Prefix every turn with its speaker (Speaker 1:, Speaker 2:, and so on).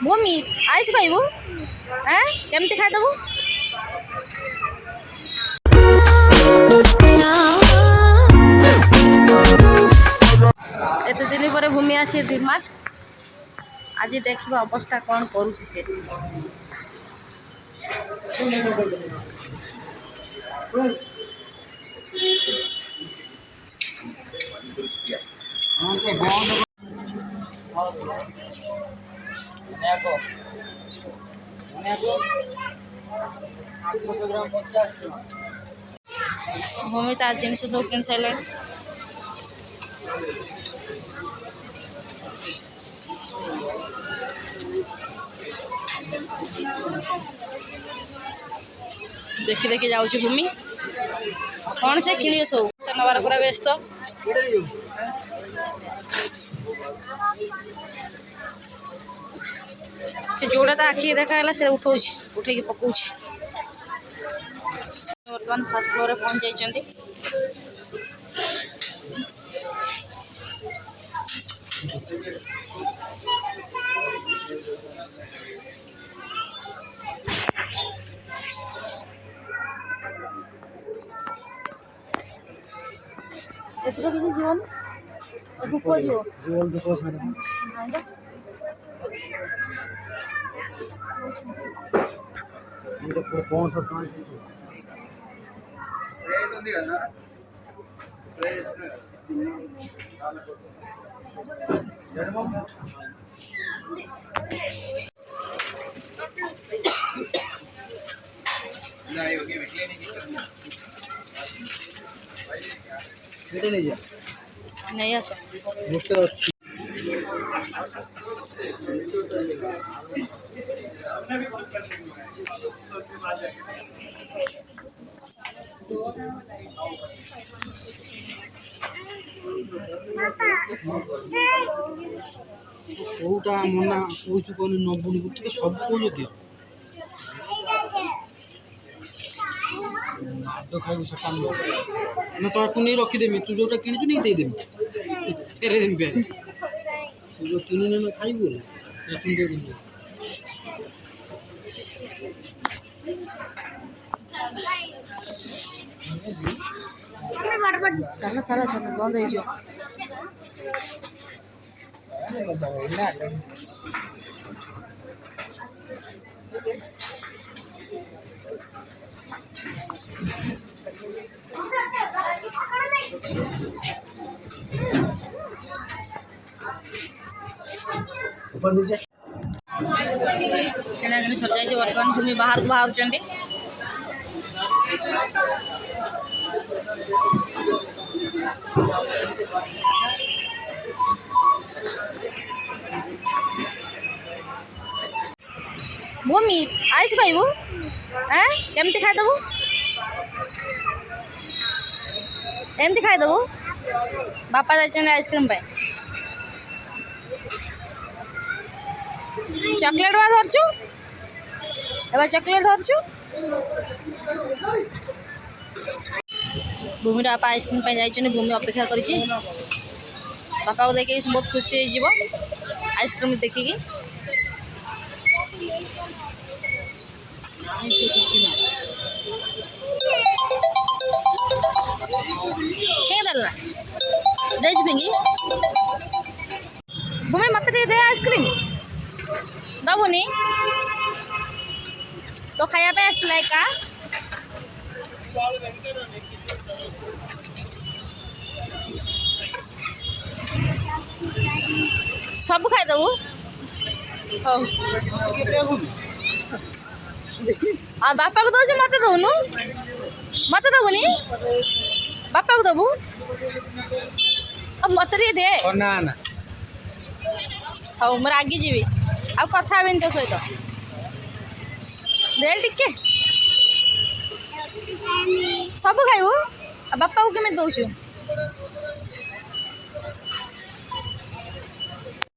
Speaker 1: भूमि ice कहबू केमती खाइदेबू एत दिन पर भूमि आसी डीमार्ट आज देखा अवस्था कौन करुँची से भूमि तार जिनस सब किन सारे देखी देखी जाऊँ भूमि कौन से किण सब से नबार पूरा व्यस्त से जोड़ा तो आखि देखा से उठा उठे पकाऊ बर्तमान फास्ट फ्लोर पहुंच जाइए एथर किसी जीवन धूप नहीं आस
Speaker 2: कौटा मना कौच कौन नबुणी तो सब कौन खाऊ से काम ना तो आपको नहीं रखीदेमी तू जोटा कि नहीं देदेमी फेरे देमी फेरे तू जो तीन दिन खाइबू
Speaker 1: चलो चलो चलो बंद हो सर जाइए बर्तमान भूमि बाहर को बाहर भूमि आइस कहबू केमती खाइदेबू एमती खाइदेबू बापा जाइए आइसक्रीम पे चॉकलेट बा धरचु एबा चॉकलेट धरचु भूमि बापा आइसक्रीम पे जाइए भूमि अपेक्षा करिछि बापा को देखिए बहुत खुशी हो आइसक्रीम देखिकी पिंगी भूमि मत दे आइसक्रीम दबुनी तो खाया पे आसला का सब खाइदेबू बापा को दौर मत दौनु मत दबुनी बापा को दबू मत दे
Speaker 2: ना ना
Speaker 1: हाँ मैं रागी जी आ कथा तो सहित दे टिके सब खाइबू बापा को केमी दौचु